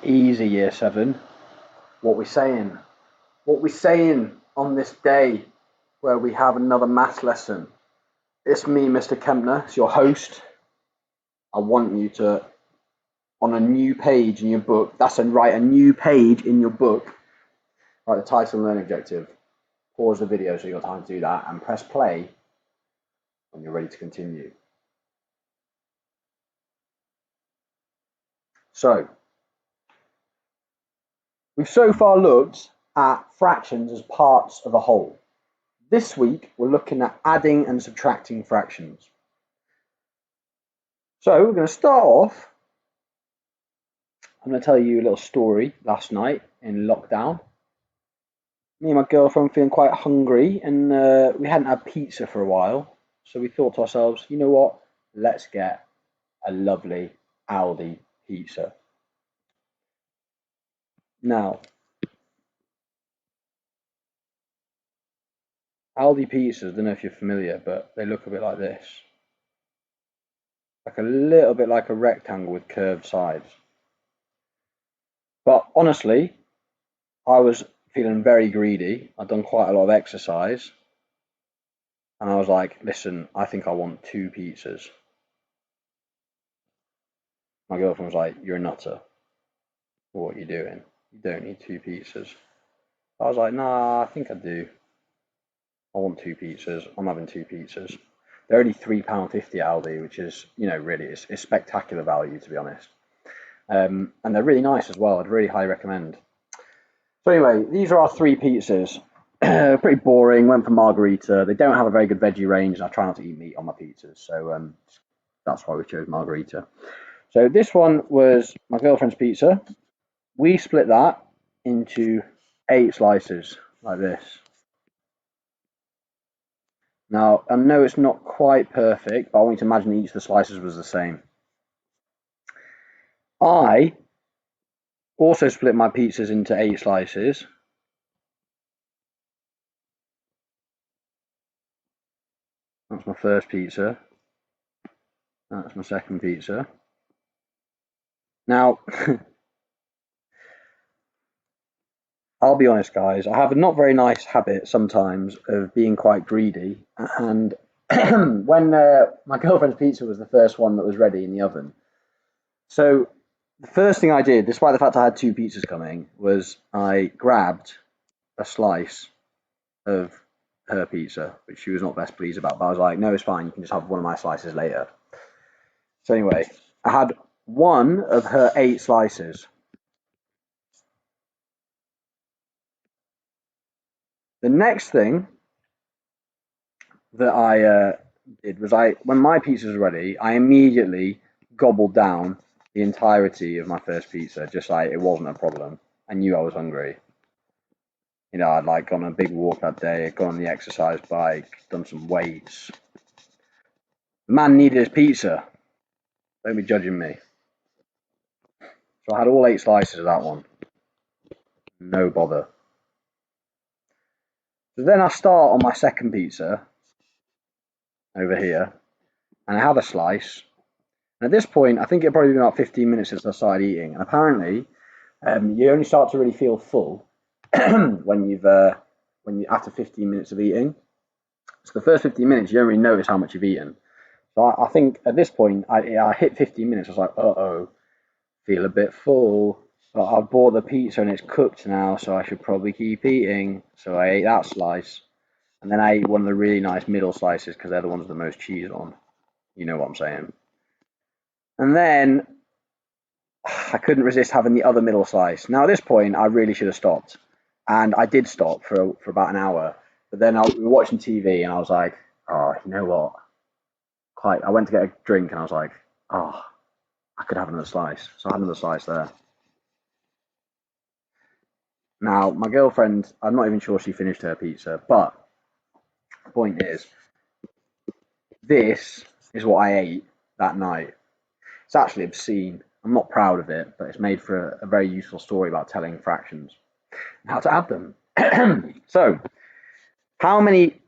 Easy, year 7. What we saying? What we saying on this day where we have another maths lesson? It's me, Mr. Kempner. It's your host. I want you to, on a new page in your book, write a new page in your book, write the title and learning objective. Pause the video so you've got time to do that and press play when you're ready to continue. So, we've so far looked at fractions as parts of a whole. This week, we're looking at adding and subtracting fractions. So, we're going to start off. I'm going to tell you a little story last night in lockdown. Me and my girlfriend were feeling quite hungry, and we hadn't had pizza for a while. So we thought to ourselves, you know what? Let's get a lovely Aldi pizza. Now, Aldi pizzas, I don't know if you're familiar, but they look a bit like this. Like a little bit like a rectangle with curved sides. But honestly, I was feeling very greedy. I'd done quite a lot of exercise. And I was like, listen, I think I want 2 pizzas. My girlfriend was like, you're a nutter. What are you doing? You don't need 2 pizzas. I was like, nah, I think I do. I want 2 pizzas. I'm having 2 pizzas. They're only £3.50 at Aldi, which is, really, it's spectacular value, to be honest. And they're really nice as well. I'd really highly recommend. So anyway, these are our 3 pizzas. Pretty boring. Went for margarita. They don't have a very good veggie range, and I try not to eat meat on my pizzas. So that's why we chose margarita. So this one was my girlfriend's pizza. We split that into 8 slices, like this. Now, I know it's not quite perfect, but I want you to imagine each of the slices was the same. I also split my pizzas into 8 slices. That's my first pizza. That's my second pizza. Now, I'll be honest, guys, I have a not very nice habit sometimes of being quite greedy. And when my girlfriend's pizza was the first one that was ready in the oven. So the first thing I did, despite the fact I had 2 pizzas coming, was I grabbed a slice of her pizza, which she was not best pleased about. But I was like, no, it's fine. You can just have one of my slices later. So anyway, I had one of her 8 slices. The next thing that I did was when my pizza was ready, I immediately gobbled down the entirety of my first pizza, just like it wasn't a problem. I knew I was hungry. I'd gone on a big walk that day, gone on the exercise bike, done some weights. The man needed his pizza. Don't be judging me. So I had all 8 slices of that one. No bother. So then I start on my second pizza over here, and I have a slice. And at this point, I think it probably been about 15 minutes since I started eating. And apparently, you only start to really feel full when after 15 minutes of eating. So the first 15 minutes, you don't really notice how much you've eaten. So I think at this point, I hit 15 minutes. I was like, uh-oh, feel a bit full. But I've bought the pizza and it's cooked now, so I should probably keep eating. So I ate that slice. And then I ate one of the really nice middle slices because they're the ones with the most cheese on. You know what I'm saying. And then I couldn't resist having the other middle slice. Now at this point, I really should have stopped. And I did stop for about an hour. But then we were watching TV and I was like, oh, you know what? I went to get a drink and I was like, oh, I could have another slice. So I had another slice there. Now, my girlfriend, I'm not even sure she finished her pizza, but the point is, this is what I ate that night. It's actually obscene. I'm not proud of it, but it's made for a very useful story about telling fractions, how to add them. So, how many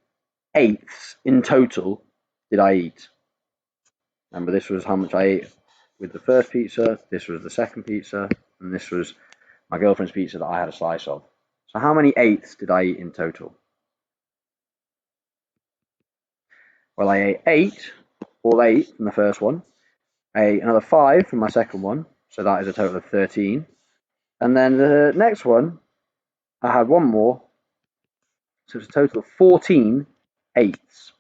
eighths in total did I eat? Remember, this was how much I ate with the first pizza, this was the second pizza, and this was my girlfriend's pizza that I had a slice of. So how many eighths did I eat in total? Well, I ate 8, all 8 from the first one. I ate another 5 from my second one, so that is a total of 13. And then the next one, I had one more, so it's a total of 14 eighths.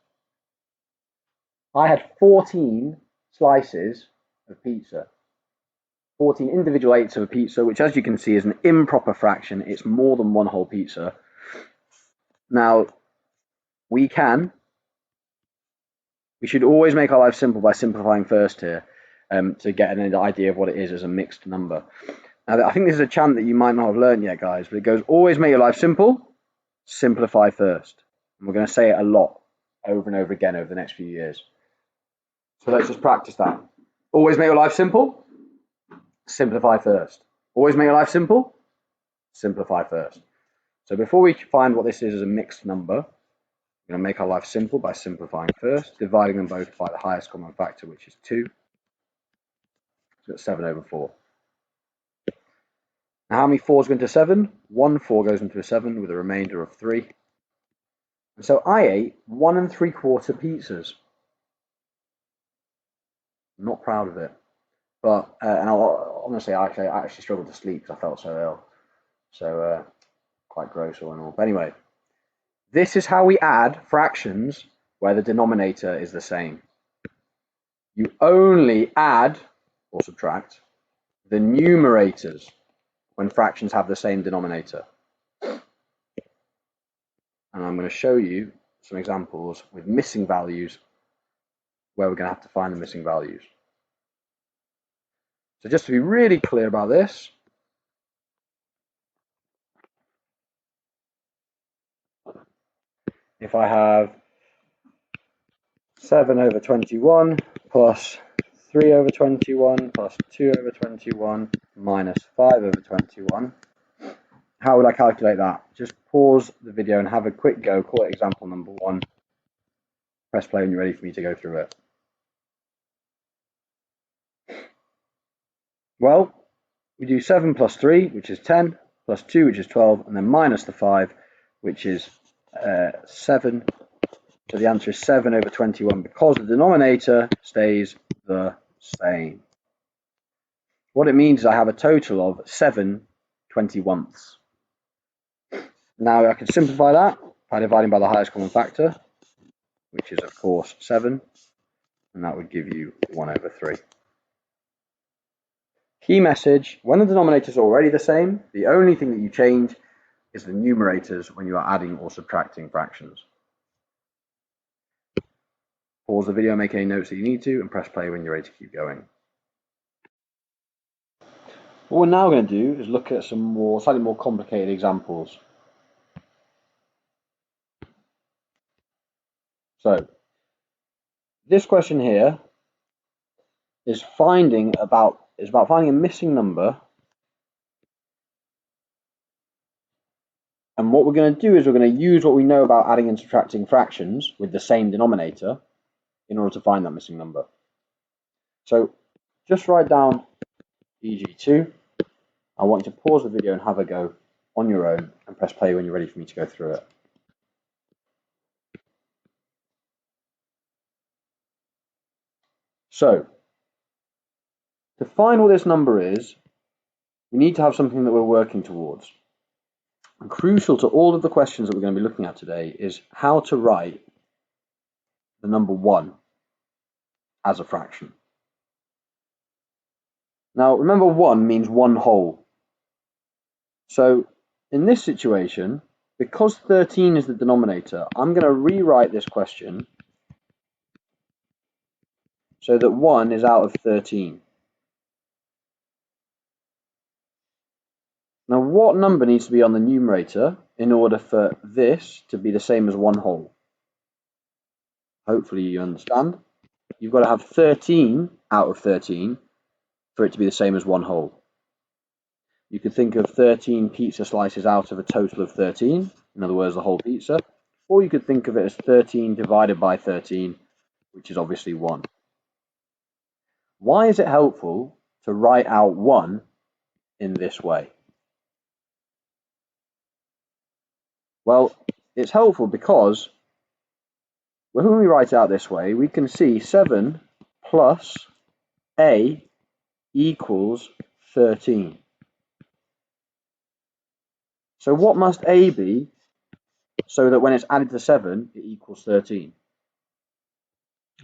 I had 14 slices of pizza. 14 individual eighths of a pizza, which as you can see is an improper fraction. It's more than one whole pizza. Now, we should always make our life simple by simplifying first here, to get an idea of what it is as a mixed number. Now, I think this is a chant that you might not have learned yet, guys, but it goes, always make your life simple, simplify first. And we're going to say it a lot over and over again over the next few years. So let's just practice that. Always make your life simple, simplify first. Always make your life simple, simplify first. So before we find what this is as a mixed number, we're going to make our life simple by simplifying first, dividing them both by the highest common factor, which is 2. So it's 7 over 4. Now how many 4s go into 7? 1 4 goes into a 7 with a remainder of 3. And so I ate 1 3/4 pizzas. I'm not proud of it. But, and honestly, I actually struggled to sleep because I felt so ill. So, quite gross all in all. But anyway, this is how we add fractions where the denominator is the same. You only add or subtract the numerators when fractions have the same denominator. And I'm going to show you some examples with missing values where we're going to have to find the missing values. So just to be really clear about this, if I have 7 over 21 plus 3 over 21 plus 2 over 21 minus 5 over 21, how would I calculate that? Just pause the video and have a quick go, call it example number 1, press play when you're ready for me to go through it. Well, we do 7 plus 3, which is 10, plus 2, which is 12, and then minus the 5, which is 7. So the answer is 7 over 21 because the denominator stays the same. What it means is I have a total of 7 21ths. Now I can simplify that by dividing by the highest common factor, which is of course 7, and that would give you 1 over 3. Key message, when the denominator is already the same, the only thing that you change is the numerators when you are adding or subtracting fractions. Pause the video, make any notes that you need to, and press play when you're ready to keep going. What we're now going to do is look at some slightly more complicated examples. So, this question here is about finding a missing number, and what we're going to do is we're going to use what we know about adding and subtracting fractions with the same denominator in order to find that missing number. So, just write down EG2. I want you to pause the video and have a go on your own and press play when you're ready for me to go through it. So, to find what this number is, we need to have something that we're working towards. And crucial to all of the questions that we're going to be looking at today is how to write the number 1 as a fraction. Now, remember 1 means 1 whole. So, in this situation, because 13 is the denominator, I'm going to rewrite this question so that 1 is out of 13. Now, what number needs to be on the numerator in order for this to be the same as 1 whole? Hopefully you understand. You've got to have 13 out of 13 for it to be the same as 1 whole. You could think of 13 pizza slices out of a total of 13, in other words, the whole pizza, or you could think of it as 13 divided by 13, which is obviously 1. Why is it helpful to write out 1 in this way? Well, it's helpful because when we write it out this way, we can see 7 plus a equals 13. So what must a be so that when it's added to 7, it equals 13?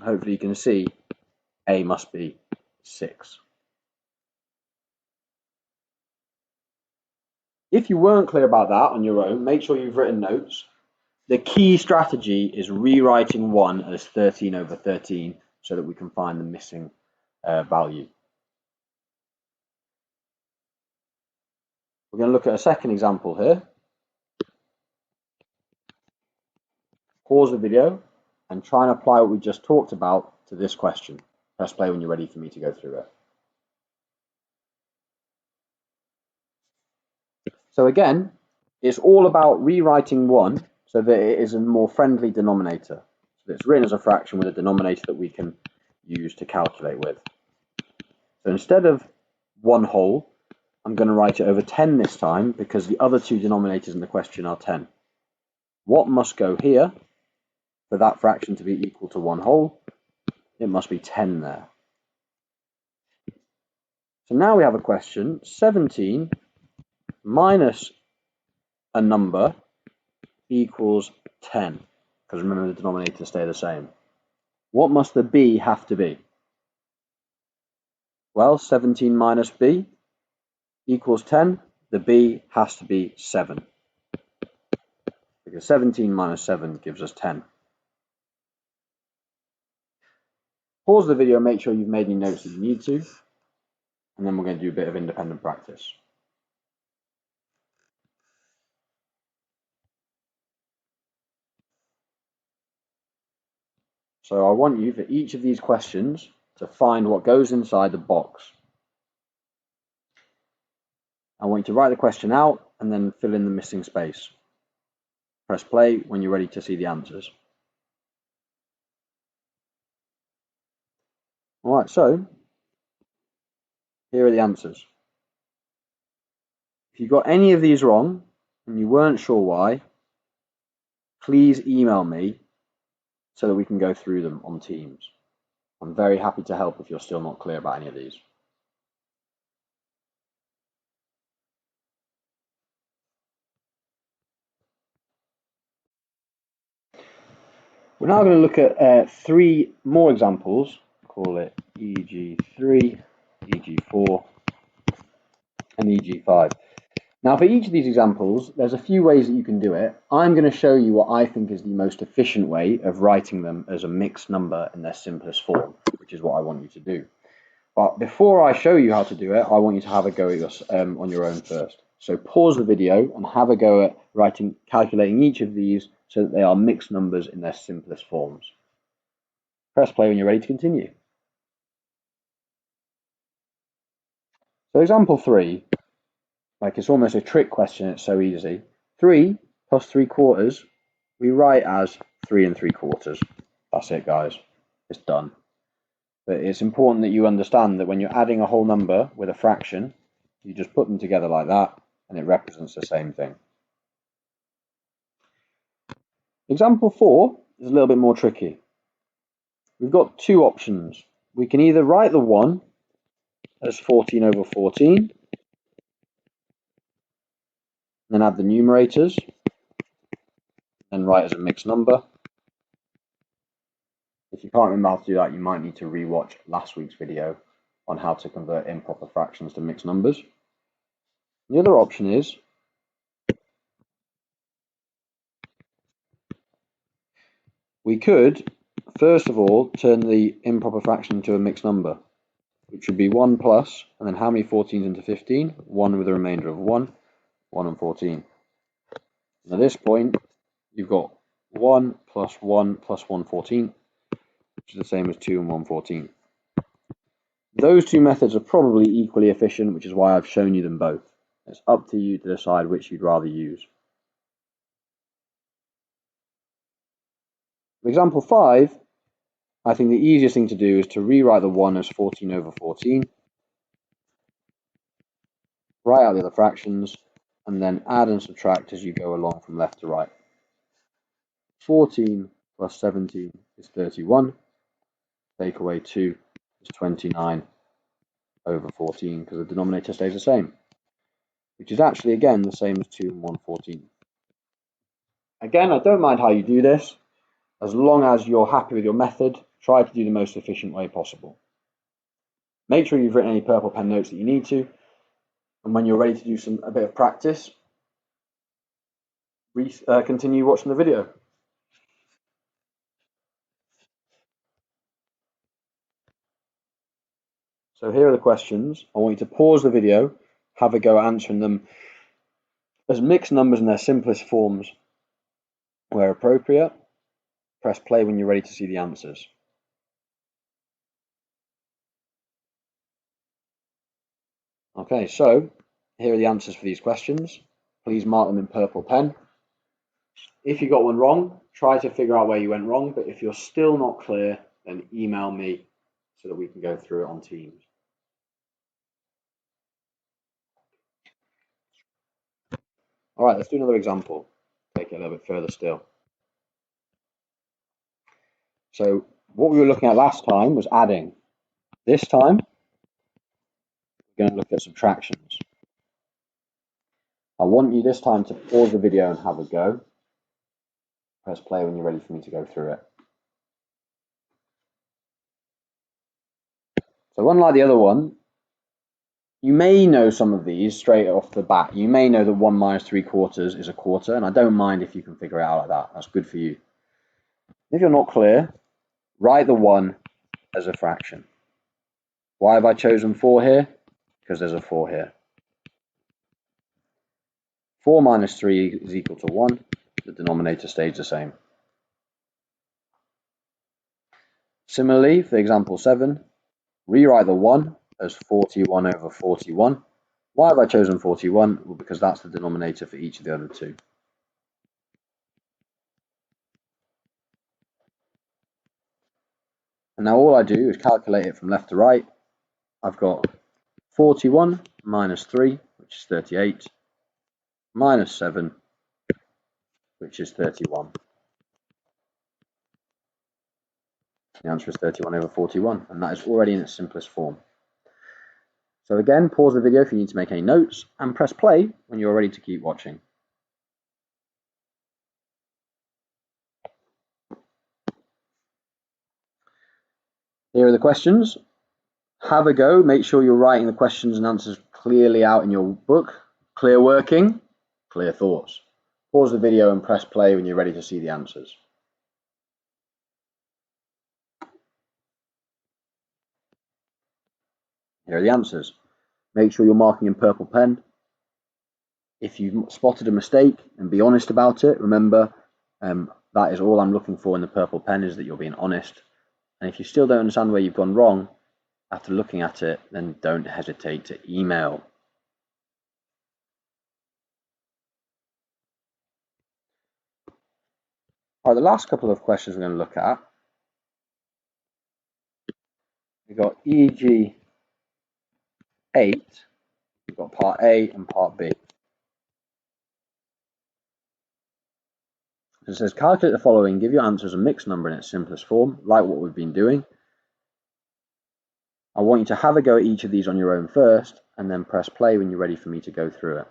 Hopefully you can see a must be 6. If you weren't clear about that on your own, make sure you've written notes. The key strategy is rewriting 1 as 13 over 13 so that we can find the missing value. We're going to look at a second example here. Pause the video and try and apply what we just talked about to this question. Press play when you're ready for me to go through it. So again, it's all about rewriting 1 so that it is a more friendly denominator. So that it's written as a fraction with a denominator that we can use to calculate with. So instead of 1 whole, I'm going to write it over 10 this time because the other two denominators in the question are 10. What must go here for that fraction to be equal to 1 whole? It must be 10 there. So now we have a question, 17 minus a number equals 10, because remember the denominators stay the same. What must the b have to be? Well, 17 minus b equals 10. The b has to be 7, because 17 minus 7 gives us 10. Pause the video, make sure you've made any notes that you need to, and then we're going to do a bit of independent practice. So I want you, for each of these questions, to find what goes inside the box. I want you to write the question out and then fill in the missing space. Press play when you're ready to see the answers. All right, so here are the answers. If you got any of these wrong and you weren't sure why, please email me so that we can go through them on Teams. I'm very happy to help if you're still not clear about any of these. We're now going to look at 3 more examples. Call it EG3, EG4, and EG5. Now for each of these examples, there's a few ways that you can do it. I'm going to show you what I think is the most efficient way of writing them as a mixed number in their simplest form, which is what I want you to do. But before I show you how to do it, I want you to have a go at yours, on your own first. So pause the video and have a go at calculating each of these so that they are mixed numbers in their simplest forms. Press play when you're ready to continue. So example 3, like it's almost a trick question, it's so easy. 3 plus 3/4, we write as 3 3/4. That's it, guys. It's done. But it's important that you understand that when you're adding a whole number with a fraction, you just put them together like that and it represents the same thing. Example 4 is a little bit more tricky. We've got 2 options. We can either write the 1 as 14 over 14, then add the numerators, and write as a mixed number. If you can't remember how to do that, you might need to rewatch last week's video on how to convert improper fractions to mixed numbers. The other option is we could, first of all, turn the improper fraction into a mixed number, which would be 1 plus, and then how many 14s into 15? 1 with a remainder of 1, 1 and 14. And at this point, you've got 1 plus 1 plus 1 14, which is the same as 2 and 1 14. Those two methods are probably equally efficient, which is why I've shown you them both. It's up to you to decide which you'd rather use. For example 5, I think the easiest thing to do is to rewrite the 1 as 14 over 14, write out the other fractions, and then add and subtract as you go along from left to right. 14 plus 17 is 31. Take away 2 is 29 over 14 because the denominator stays the same, which is actually again the same as 2 and 1 14. Again, I don't mind how you do this, as long as you're happy with your method. Try to do the most efficient way possible. Make sure you've written any purple pen notes that you need to, and when you're ready to do a bit of practice, continue watching the video. So here are the questions. I want you to pause the video, have a go at answering them as mixed numbers in their simplest forms where appropriate. Press play when you're ready to see the answers. Okay, so here are the answers for these questions. Please mark them in purple pen. If you got one wrong, try to figure out where you went wrong, but if you're still not clear, then email me so that we can go through it on Teams. All right, let's do another example. Take it a little bit further still. So what we were looking at last time was adding. This time, we're going to look at subtractions. I want you this time to pause the video and have a go. Press play when you're ready for me to go through it. So unlike the other one, you may know some of these straight off the bat. You may know that 1 minus 3/4 is a quarter, and I don't mind if you can figure it out like that. That's good for you. If you're not clear, write the 1 as a fraction. Why have I chosen 4 here? Because there's a 4 here. 4 minus 3 is equal to 1. The denominator stays the same. Similarly, for example 7, rewrite the 1 as 41 over 41. Why have I chosen 41? Well, because that's the denominator for each of the other two. And now all I do is calculate it from left to right. I've got 41 minus 3, which is 38, minus 7, which is 31. The answer is 31 over 41, and that is already in its simplest form. So again, pause the video if you need to make any notes, and press play when you're ready to keep watching. Here are the questions. Have a go. Make sure you're writing the questions and answers clearly out in your book. Clear working, clear thoughts. Pause the video and press play when you're ready to see the answers. Here are the answers. Make sure you're marking in purple pen. If you've spotted a mistake, and be honest about it. Remember, that is all I'm looking for in the purple pen, is that you're being honest. And if you still don't understand where you've gone wrong after looking at it, then don't hesitate to email. All right, the last couple of questions we're going to look at, we've got EG 8, we've got part A and part B. It says calculate the following, give your answer as a mixed number in its simplest form, like what we've been doing. I want you to have a go at each of these on your own first, and then press play when you're ready for me to go through it.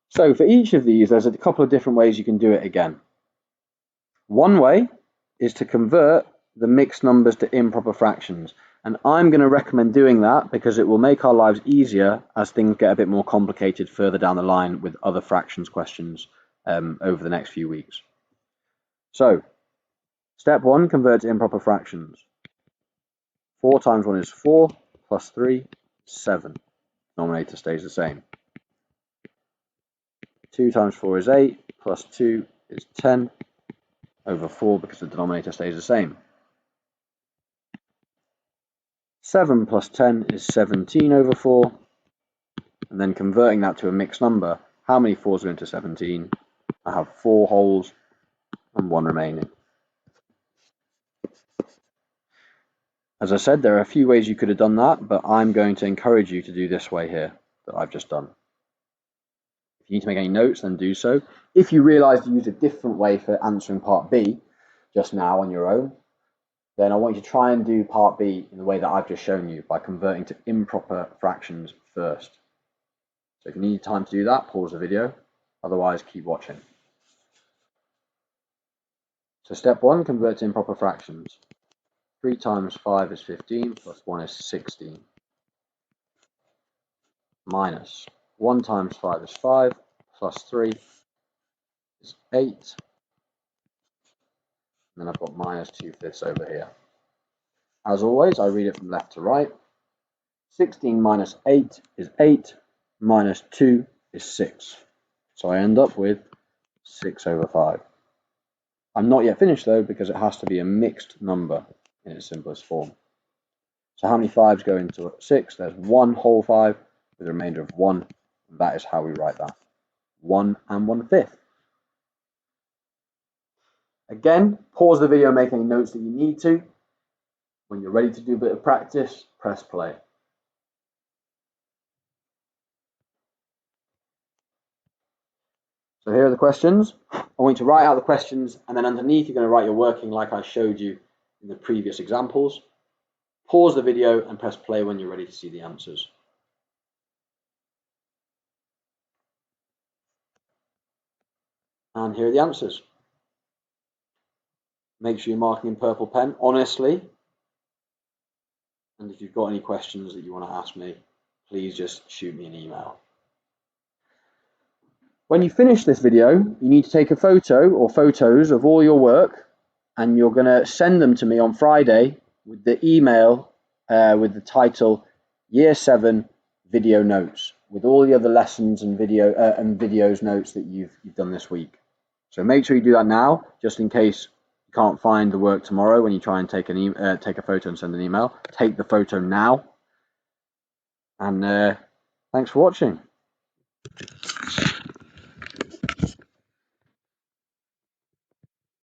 So for each of these, there's a couple of different ways you can do it again. One way is to convert the mixed numbers to improper fractions. And I'm going to recommend doing that because it will make our lives easier as things get a bit more complicated further down the line with other fractions questions over the next few weeks. So, step 1, convert to improper fractions. 4 times 1 is 4, plus 3, 7. Denominator stays the same. 2 times 4 is 8, plus 2 is 10 over 4 because the denominator stays the same. 7 plus 10 is 17 over 4, and then converting that to a mixed number. How many 4s go into 17? I have 4 wholes and 1 remaining. As I said, there are a few ways you could have done that, but I'm going to encourage you to do this way here that I've just done. If you need to make any notes, then do so. If you realise to use a different way for answering part B just now on your own, then I want you to try and do part B in the way that I've just shown you by converting to improper fractions first. So if you need time to do that, pause the video. Otherwise, keep watching. So step 1, convert to improper fractions. 3 times 5 is 15, plus 1 is 16. Minus 1 times 5 is 5, plus 3 is 8. And then I've got minus 2/5 over here. As always, I read it from left to right. 16 minus 8 is 8, minus 2 is 6. So I end up with 6/5. I'm not yet finished though, because it has to be a mixed number in its simplest form. So how many 5s go into 6? There's 1 whole 5 with a remainder of 1. And that is how we write that. 1 1/5. Again, pause the video, make any notes that you need to. When you're ready to do a bit of practice, press play. So here are the questions. I want you to write out the questions, and then underneath you're going to write your working like I showed you in the previous examples. Pause the video and press play when you're ready to see the answers. And here are the answers. Make sure you're marking in purple pen, honestly. And if you've got any questions that you want to ask me, please just shoot me an email. When you finish this video, you need to take a photo or photos of all your work, and you're going to send them to me on Friday with the email with the title Year 7 Video Notes, with all the other lessons and videos notes that you've done this week. So make sure you do that now, just in case you can't find the work tomorrow when you try and take a photo and send an email. Take the photo now. And thanks for watching.